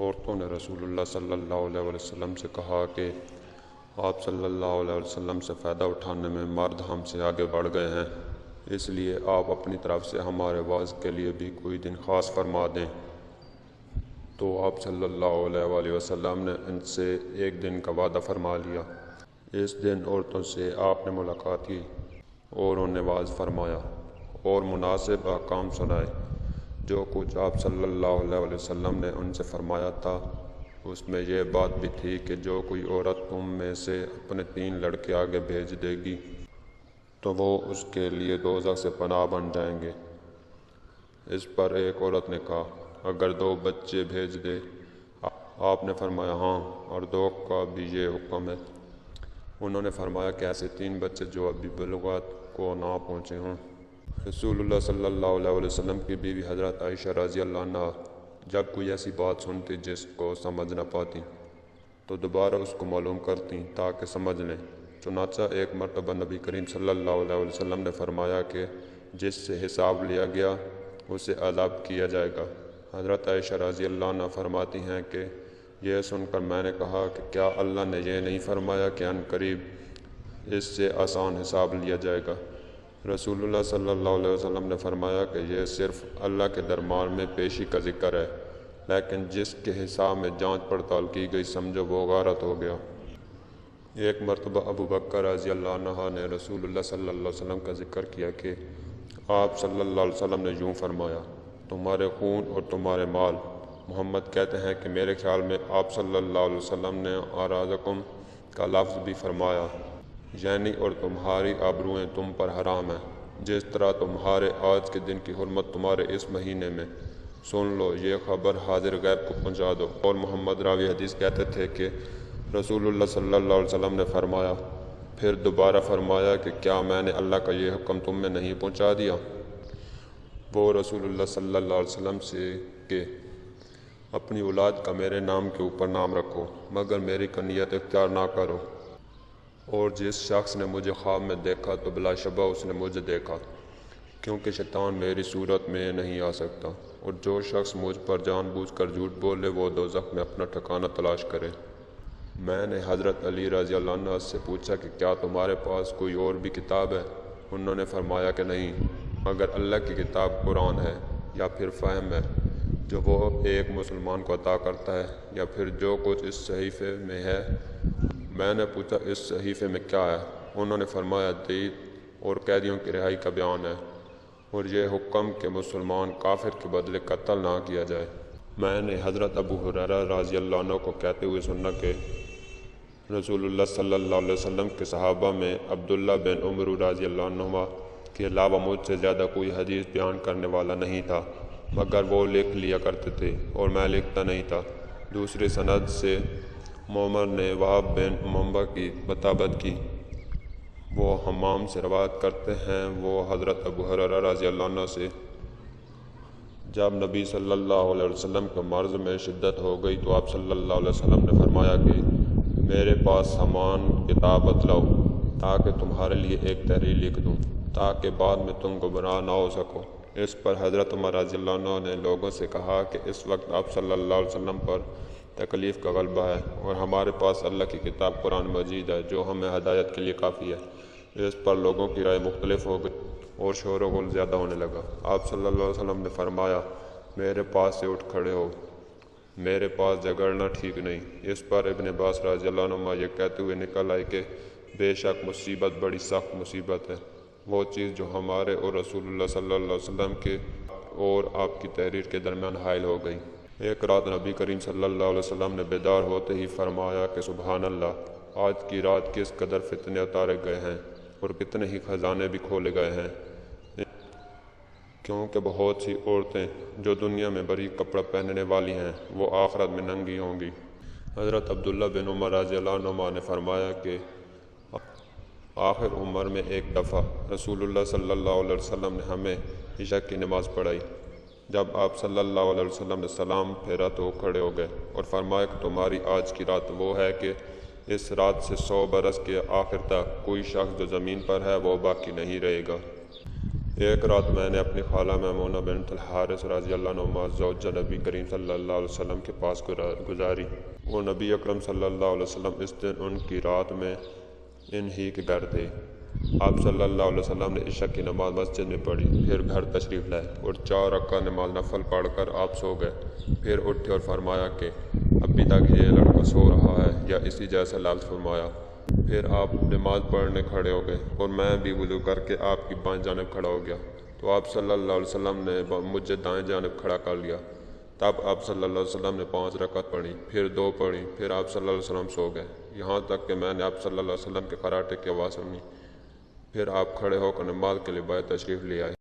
عورتوں نے رسول اللہ صلی اللہ علیہ وسلم سے کہا کہ آپ صلی اللہ علیہ وسلم سے فائدہ اٹھانے میں مرد ہم سے آگے بڑھ گئے ہیں، اس لیے آپ اپنی طرف سے ہمارے وعظ کے لیے بھی کوئی دن خاص فرما دیں۔ تو آپ صلی اللہ علیہ وسلم نے ان سے ایک دن کا وعدہ فرما لیا۔ اس دن عورتوں سے آپ نے ملاقات کی اور انہیں وعظ فرمایا اور مناسب احکام سنائے۔ جو کچھ آپ صلی اللہ علیہ وسلم نے ان سے فرمایا تھا اس میں یہ بات بھی تھی کہ جو کوئی عورت تم میں سے اپنے 3 لڑکے آگے بھیج دے گی تو وہ اس کے لیے دوزخ سے پناہ بن جائیں گے۔ اس پر ایک عورت نے کہا اگر 2 بچے بھیج دے؟ آپ نے فرمایا ہاں، اور 2 کا بھی یہ حکم ہے۔ انہوں نے فرمایا کہ ایسے 3 بچے جو ابھی بلوغت کو نہ پہنچے ہوں۔ رسول اللہ صلی اللہ علیہ وسلم کی بیوی حضرت عائشہ رضی اللہ عنہ جب کوئی ایسی بات سنتی جس کو سمجھ نہ پاتی تو دوبارہ اس کو معلوم کرتی تاکہ سمجھ لیں۔ چنانچہ ایک مرتبہ نبی کریم صلی اللہ علیہ وسلم نے فرمایا کہ جس سے حساب لیا گیا اسے عذاب کیا جائے گا۔ حضرت عائشہ رضی اللہ عنہ فرماتی ہیں کہ یہ سن کر میں نے کہا کہ کیا اللہ نے یہ نہیں فرمایا کہ ان قریب اس سے آسان حساب لیا جائے گا؟ رسول اللہ صلی اللہ علیہ وسلم نے فرمایا کہ یہ صرف اللہ کے دربار میں پیشی کا ذکر ہے، لیکن جس کے حساب میں جانچ پڑتال کی گئی سمجھو وہ غارت ہو گیا۔ ایک مرتبہ ابو بکر رضی اللہ عنہ نے رسول اللہ صلی اللہ علیہ وسلم کا ذکر کیا کہ آپ صلی اللہ علیہ وسلم نے یوں فرمایا تمہارے خون اور تمہارے مال۔ محمد کہتے ہیں کہ میرے خیال میں آپ صلی اللہ علیہ وسلم نے اعراضکم کا لفظ بھی فرمایا، یعنی اور تمہاری آبروئیں تم پر حرام ہیں، جس طرح تمہارے آج کے دن کی حرمت تمہارے اس مہینے میں۔ سن لو، یہ خبر حاضر غیب کو پہنچا دو۔ اور محمد راوی حدیث کہتے تھے کہ رسول اللہ صلی اللہ علیہ وسلم نے فرمایا، پھر دوبارہ فرمایا کہ کیا میں نے اللہ کا یہ حکم تم میں نہیں پہنچا دیا؟ وہ رسول اللہ صلی اللہ علیہ وسلم سے کہ اپنی اولاد کا میرے نام کے اوپر نام رکھو مگر میری کنیت اختیار نہ کرو، اور جس شخص نے مجھے خواب میں دیکھا تو بلا شبہ اس نے مجھے دیکھا، کیونکہ شیطان میری صورت میں نہیں آ سکتا، اور جو شخص مجھ پر جان بوجھ کر جھوٹ بولے وہ دوزخ میں اپنا ٹھکانہ تلاش کرے۔ میں نے حضرت علی رضی اللہ عنہ سے پوچھا کہ کیا تمہارے پاس کوئی اور بھی کتاب ہے؟ انہوں نے فرمایا کہ نہیں، مگر اللہ کی کتاب قرآن ہے، یا پھر فہم ہے جو وہ ایک مسلمان کو عطا کرتا ہے، یا پھر جو کچھ اس صحیفے میں ہے۔ میں نے پوچھا اس صحیفے میں کیا ہے؟ انہوں نے فرمایا دید اور قیدیوں کی رہائی کا بیان ہے، اور یہ حکم کہ مسلمان کافر کے بدلے قتل نہ کیا جائے۔ میں نے حضرت ابو ہریرہ رضی اللہ عنہ کو کہتے ہوئے سنا کہ رسول اللہ صلی اللہ علیہ وسلم کے صحابہ میں عبداللہ بن عمر رضی اللہ عنہما کے علاوہ مجھ سے زیادہ کوئی حدیث بیان کرنے والا نہیں تھا، مگر وہ لکھ لیا کرتے تھے اور میں لکھتا نہیں تھا۔ دوسری سند سے معمر نے وہب بن منبع کی بطابت کی، وہ حمام سے روایت کرتے ہیں، وہ حضرت ابو ہریرہ رضی اللہ عنہ سے جب نبی صلی اللہ علیہ وسلم کے مرض میں شدت ہو گئی تو آپ صلی اللہ علیہ وسلم نے فرمایا کہ میرے پاس سامان کتاب بتلاؤ تاکہ تمہارے لیے ایک تحریر لکھ دوں تاکہ بعد میں تم گمراہ نہ ہو سکو۔ اس پر حضرت عمر رضی اللہ عنہ نے لوگوں سے کہا کہ اس وقت آپ صلی اللہ علیہ وسلم پر تکلیف کا غلبہ ہے، اور ہمارے پاس اللہ کی کتاب قرآن مجید ہے جو ہمیں ہدایت کے لیے کافی ہے۔ اس پر لوگوں کی رائے مختلف ہو گئی اور شور و غل زیادہ ہونے لگا۔ آپ صلی اللہ علیہ وسلم نے فرمایا میرے پاس سے اٹھ کھڑے ہو، میرے پاس جھگڑنا ٹھیک نہیں۔ اس پر ابن عباس رضی اللہ عنہ یہ کہتے ہوئے نکل آئے کہ بے شک مصیبت بڑی سخت مصیبت ہے، وہ چیز جو ہمارے اور رسول اللہ صلی اللہ علیہ وسلم کے اور آپ کی تحریر کے درمیان حائل ہو گئی۔ ایک رات نبی کریم صلی اللہ علیہ وسلم نے بیدار ہوتے ہی فرمایا کہ سبحان اللہ، آج کی رات کس قدر فتنے اتارے گئے ہیں اور کتنے ہی خزانے بھی کھولے گئے ہیں، کیونکہ بہت سی عورتیں جو دنیا میں باریک کپڑا پہننے والی ہیں وہ آخرت میں ننگی ہوں گی۔ حضرت عبداللہ بن عمر رضی اللہ عنہ نے فرمایا کہ آخر عمر میں ایک دفعہ رسول اللہ صلی اللہ علیہ وسلم نے ہمیں عشاء کی نماز پڑھائی۔ جب آپ صلی اللہ علیہ وسلم نے سلام پھیرا تو کھڑے ہو گئے اور فرمایا کہ تمہاری آج کی رات وہ ہے کہ اس رات سے 100 برس کے آخر تک کوئی شخص جو زمین پر ہے وہ باقی نہیں رہے گا۔ ایک رات میں نے اپنی خالہ میمونہ بنت الحارث رضی اللہ عنہ زوج نبی کریم صلی اللہ علیہ وسلم کے پاس گزاری۔ وہ نبی اکرم صلی اللہ علیہ وسلم اس دن ان کی رات میں انہی کے گھر تھے۔ آپ صلی اللہ علیہ وسلم نے عشاء کی نماز مسجد میں پڑھی، پھر گھر تشریف لائے اور 4 رکعت نماز نفل پڑھ کر آپ سو گئے۔ پھر اٹھے اور فرمایا کہ ابھی تک یہ لڑکا سو رہا ہے یا اسی جیسا لفظ فرمایا۔ پھر آپ نماز پڑھنے کھڑے ہو گئے اور میں بھی وضو کر کے آپ کی بائیں جانب کھڑا ہو گیا، تو آپ صلی اللہ علیہ وسلم نے مجھے دائیں جانب کھڑا کر لیا۔ تب آپ صلی اللہ علیہ وسلم نے 5 رکعت پڑھی، پھر 2 پڑھی، پھر آپ صلی اللہ علیہ وسلم سو گئے، یہاں تک کہ میں نے آپ صلی اللہ علیہ وسلم کے خراٹے کی آواز سنی۔ پھر آپ کھڑے ہو کر نماز کے لیے باہر تشریف لے آئے۔